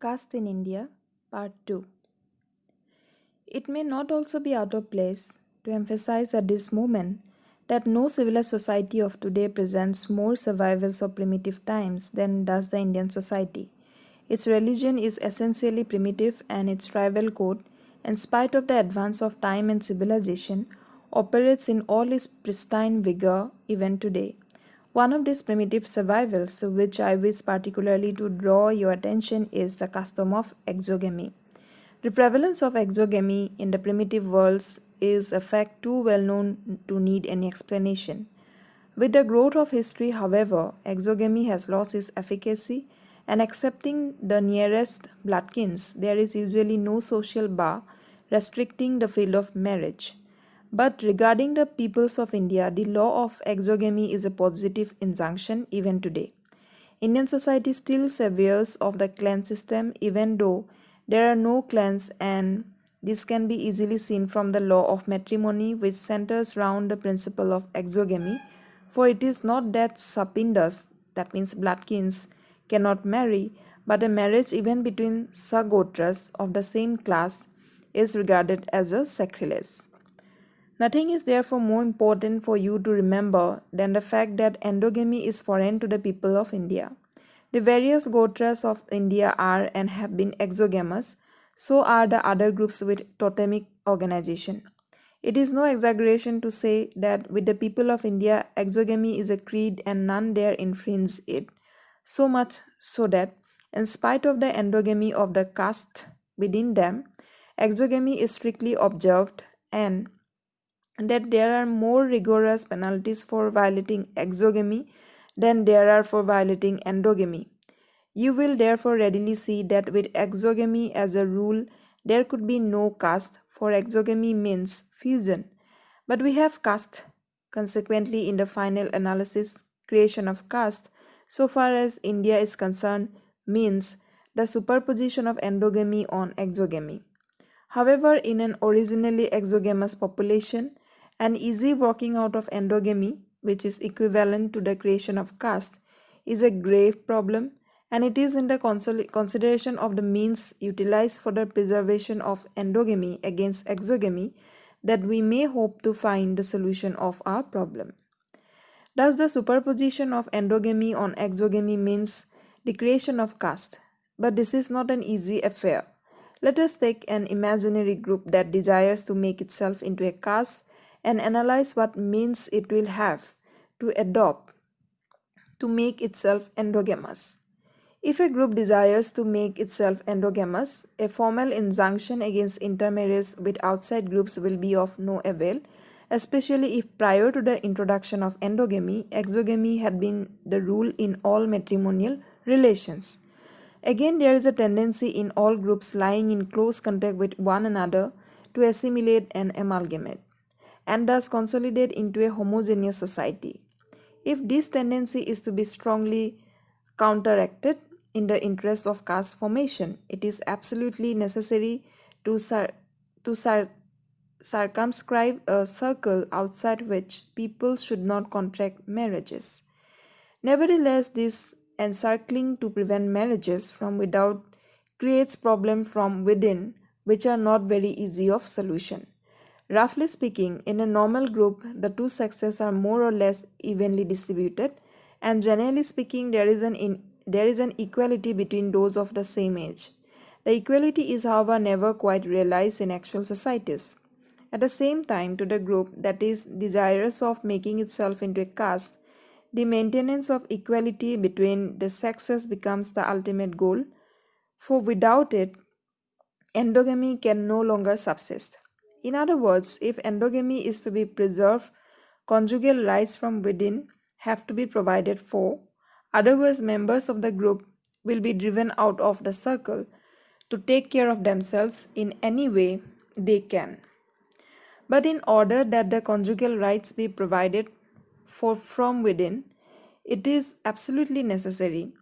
Caste in India, Part 2. It may not also be out of place to emphasize at this moment that no civilized society of today presents more survivals of primitive times than does the Indian society. Its religion is essentially primitive and its tribal code, in spite of the advance of time and civilization, operates in all its pristine vigor even today. One of these primitive survivals to which I wish particularly to draw your attention is the custom of exogamy. The prevalence of exogamy in the primitive worlds is a fact too well known to need any explanation. With the growth of history, however, exogamy has lost its efficacy, and excepting the nearest bloodkins, there is usually no social bar restricting the field of marriage. But regarding the peoples of India, the law of exogamy is a positive injunction even today. Indian society still savours of the clan system even though there are no clans, and this can be easily seen from the law of matrimony, which centers round the principle of exogamy, for it is not that sapindas, that means bloodkins, cannot marry, but a marriage even between sagotras of the same class is regarded as a sacrilege. Nothing is therefore more important for you to remember than the fact that endogamy is foreign to the people of India. The various gotras of India are and have been exogamous, so are the other groups with totemic organization. It is no exaggeration to say that with the people of India, exogamy is a creed and none dare infringe it, so much so that, in spite of the endogamy of the caste within them, exogamy is strictly observed, and that there are more rigorous penalties for violating exogamy than there are for violating endogamy. You will therefore readily see that with exogamy as a rule, there could be no caste, for exogamy means fusion. But we have caste. Consequently, in the final analysis, creation of caste, so far as India is concerned, means the superposition of endogamy on exogamy. However, in an originally exogamous population, an easy working out of endogamy, which is equivalent to the creation of caste, is a grave problem, and it is in the consideration of the means utilized for the preservation of endogamy against exogamy that we may hope to find the solution of our problem. Thus, the superposition of endogamy on exogamy means the creation of caste, but this is not an easy affair. Let us take an imaginary group that desires to make itself into a caste and analyze what means it will have to adopt to make itself endogamous. If a group desires to make itself endogamous, a formal injunction against intermarriage with outside groups will be of no avail, especially if prior to the introduction of endogamy, exogamy had been the rule in all matrimonial relations. Again, there is a tendency in all groups lying in close contact with one another to assimilate and amalgamate, and thus consolidate into a homogeneous society. If this tendency is to be strongly counteracted in the interest of caste formation, it is absolutely necessary to circumscribe a circle outside which people should not contract marriages. Nevertheless, this encircling to prevent marriages from without creates problems from within which are not very easy of solution. Roughly speaking, in a normal group, the two sexes are more or less evenly distributed, and generally speaking, there is an equality between those of the same age. The equality is, however, never quite realized in actual societies. At the same time, to the group that is desirous of making itself into a caste, the maintenance of equality between the sexes becomes the ultimate goal, for without it, endogamy can no longer subsist. In other words, if endogamy is to be preserved, conjugal rights from within have to be provided for, otherwise members of the group will be driven out of the circle to take care of themselves in any way they can. But in order that the conjugal rights be provided for from within, it is absolutely necessary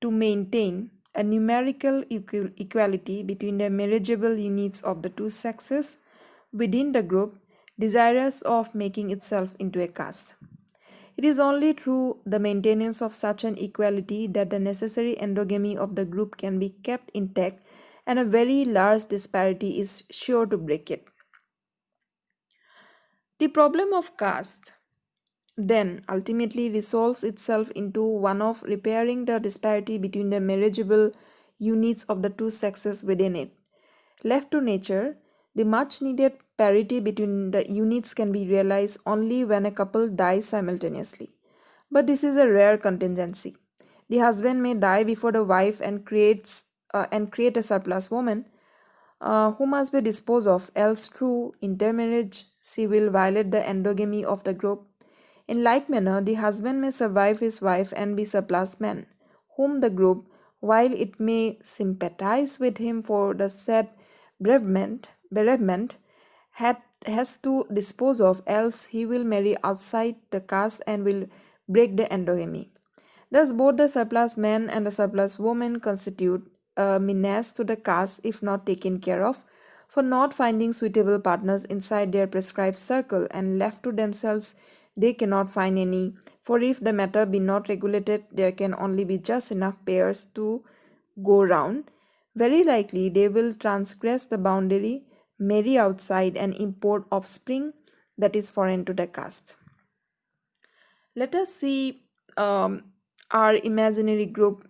to maintain a numerical equality between the marriageable units of the two sexes within the group desirous of making itself into a caste. It is only through the maintenance of such an equality that the necessary endogamy of the group can be kept intact, and a very large disparity is sure to break it. The problem of caste then ultimately resolves itself into one of repairing the disparity between the marriageable units of the two sexes within it. Left to nature, the much needed parity between the units can be realized only when a couple dies simultaneously. But this is a rare contingency. The husband may die before the wife and create a surplus woman who must be disposed of, else through intermarriage she will violate the endogamy of the group. In like manner, the husband may survive his wife and be surplus man, whom the group, while it may sympathize with him for the said bereavement, has to dispose of, else he will marry outside the caste and will break the endogamy. Thus, both the surplus man and the surplus woman constitute a menace to the caste if not taken care of, for not finding suitable partners inside their prescribed circle, and left to themselves they cannot find any, for if the matter be not regulated, there can only be just enough pairs to go round. Very likely they will transgress the boundary, marry outside, and import offspring that is foreign to the caste. Let us see our imaginary group.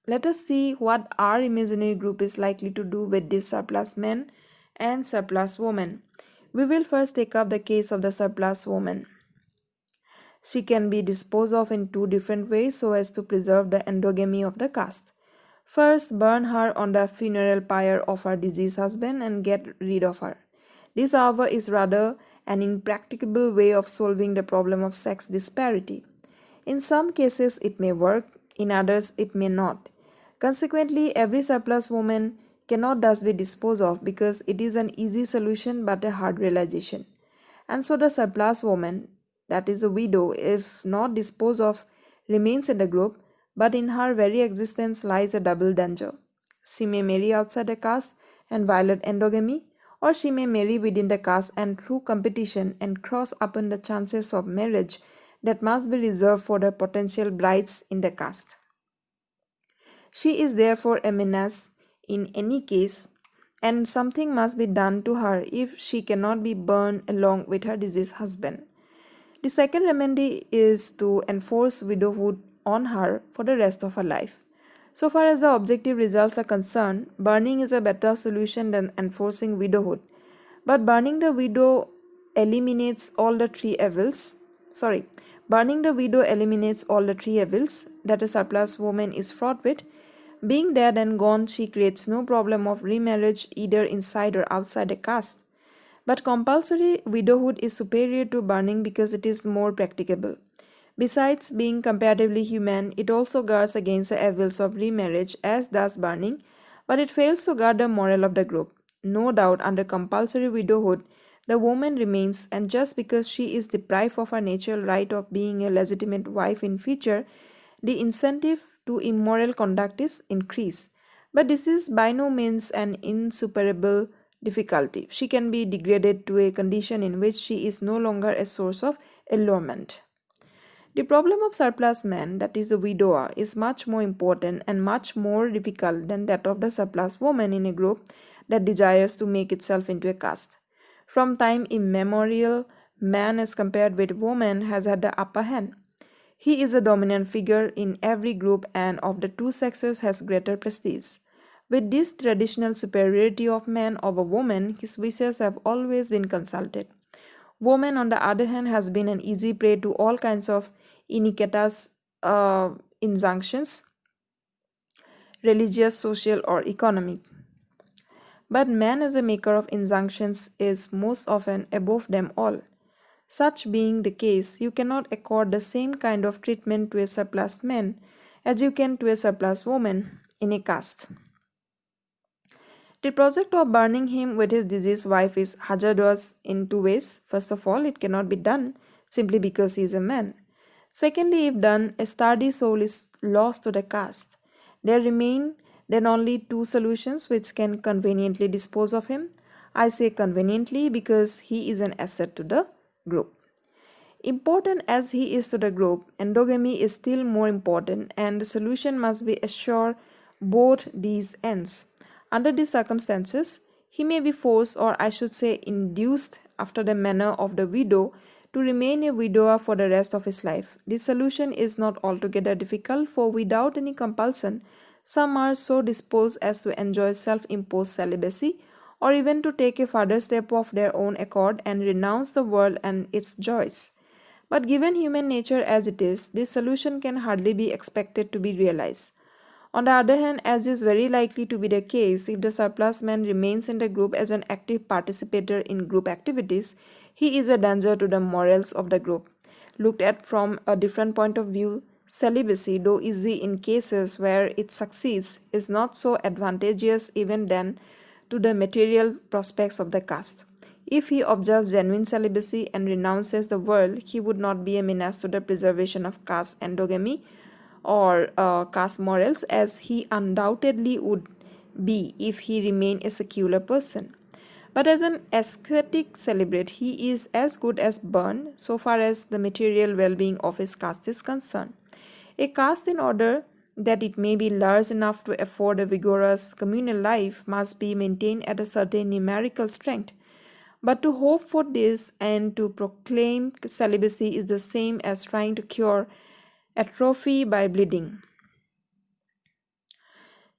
Let us see what our imaginary group is likely to do with this surplus man and surplus woman. We will first take up the case of the surplus woman. She can be disposed of in two different ways so as to preserve the endogamy of the caste. First, burn her on the funeral pyre of her deceased husband and get rid of her. This, however, is rather an impracticable way of solving the problem of sex disparity. In some cases it may work, in others it may not. Consequently, every surplus woman cannot thus be disposed of because it is an easy solution but a hard realization. And so the surplus woman, that is a widow, if not disposed of, remains in the group, but in her very existence lies a double danger. She may marry outside the caste and violate endogamy, or she may marry within the caste and through competition and cross upon the chances of marriage that must be reserved for the potential brides in the caste. She is therefore a menace in any case, and something must be done to her if she cannot be burned along with her deceased husband. The second remedy is to enforce widowhood on her for the rest of her life. So far as the objective results are concerned, burning is a better solution than enforcing widowhood. But burning the widow eliminates all the three evils. Burning the widow eliminates all the three evils that a surplus woman is fraught with. Being dead and gone, she creates no problem of remarriage either inside or outside the caste. But compulsory widowhood is superior to burning because it is more practicable. Besides being comparatively humane, it also guards against the evils of remarriage, as does burning, but it fails to guard the moral of the group. No doubt, under compulsory widowhood, the woman remains, and just because she is deprived of her natural right of being a legitimate wife in future, the incentive to immoral conduct is increased. But this is by no means an insuperable difficulty. She can be degraded to a condition in which she is no longer a source of allurement. The problem of surplus man, that is the widower, is much more important and much more difficult than that of the surplus woman in a group that desires to make itself into a caste. From time immemorial, man as compared with woman has had the upper hand. He is a dominant figure in every group and of the two sexes has greater prestige. With this traditional superiority of man over woman, his wishes have always been consulted. Woman, on the other hand, has been an easy prey to all kinds of iniquitous injunctions, religious, social, or economic. But man as a maker of injunctions is most often above them all. Such being the case, you cannot accord the same kind of treatment to a surplus man as you can to a surplus woman in a caste. The project of burning him with his deceased wife is hazardous in two ways. First of all, it cannot be done simply because he is a man. Secondly, if done, a sturdy soul is lost to the caste. There remain then only two solutions which can conveniently dispose of him. I say conveniently because he is an asset to the group. Important as he is to the group, endogamy is still more important, and the solution must be assure both these ends. Under these circumstances, he may be forced, or I should say induced, after the manner of the widow, to remain a widower for the rest of his life. This solution is not altogether difficult, for without any compulsion, some are so disposed as to enjoy self-imposed celibacy, or even to take a further step of their own accord and renounce the world and its joys. But given human nature as it is, this solution can hardly be expected to be realized. On the other hand, as is very likely to be the case, if the surplus man remains in the group as an active participator in group activities, he is a danger to the morals of the group. Looked at from a different point of view, celibacy, though easy in cases where it succeeds, is not so advantageous even then to the material prospects of the caste. If he observes genuine celibacy and renounces the world, he would not be a menace to the preservation of caste endogamy or caste morals, as he undoubtedly would be if he remained a secular person. But as an ascetic celibate, he is as good as burned so far as the material well-being of his caste is concerned. A caste, in order that it may be large enough to afford a vigorous communal life, must be maintained at a certain numerical strength. But to hope for this and to proclaim celibacy is the same as trying to cure atrophy by bleeding.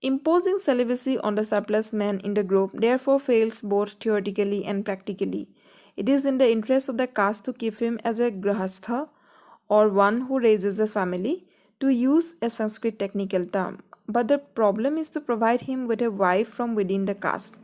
Imposing celibacy on the surplus man in the group therefore fails both theoretically and practically. It is in the interest of the caste to keep him as a grahastha, or one who raises a family, to use a Sanskrit technical term. But the problem is to provide him with a wife from within the caste.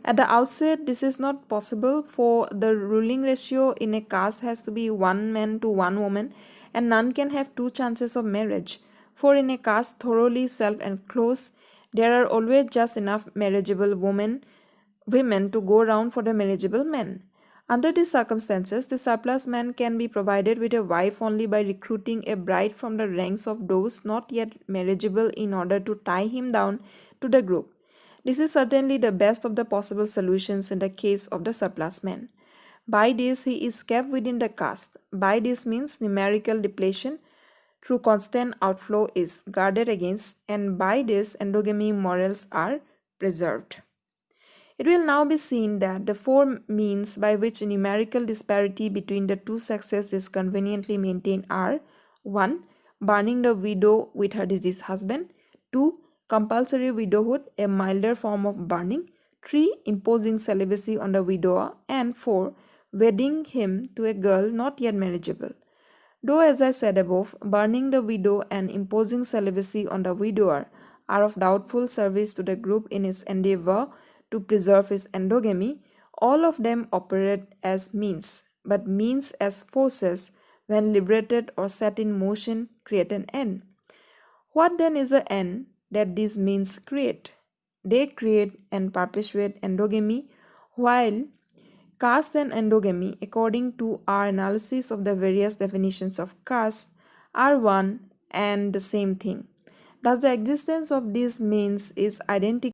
At the outset, this is not possible, for the ruling ratio in a caste has to be 1 man to 1 woman, and none can have 2 chances of marriage. For in a caste thoroughly self-enclosed, there are always just enough marriageable women to go round for the marriageable men. Under these circumstances, the surplus man can be provided with a wife only by recruiting a bride from the ranks of those not yet marriageable in order to tie him down to the group. This is certainly the best of the possible solutions in the case of the surplus man. By this, he is kept within the caste. By this means, numerical depletion through constant outflow is guarded against, and by this, endogamy morals are preserved. It will now be seen that the 4 means by which numerical disparity between the two sexes is conveniently maintained are: 1. Burning the widow with her deceased husband; 2. Compulsory widowhood, a milder form of burning; 3. Imposing celibacy on the widower; and 4. Wedding him to a girl not yet marriageable. Though, as I said above, burning the widow and imposing celibacy on the widower are of doubtful service to the group in its endeavor to preserve its endogamy, all of them operate as means, but means as forces, when liberated or set in motion, create an end. What then is the end that these means create? They create and perpetuate endogamy, while caste and endogamy, according to our analysis of the various definitions of caste, are one and the same thing. Thus, the existence of these means is identical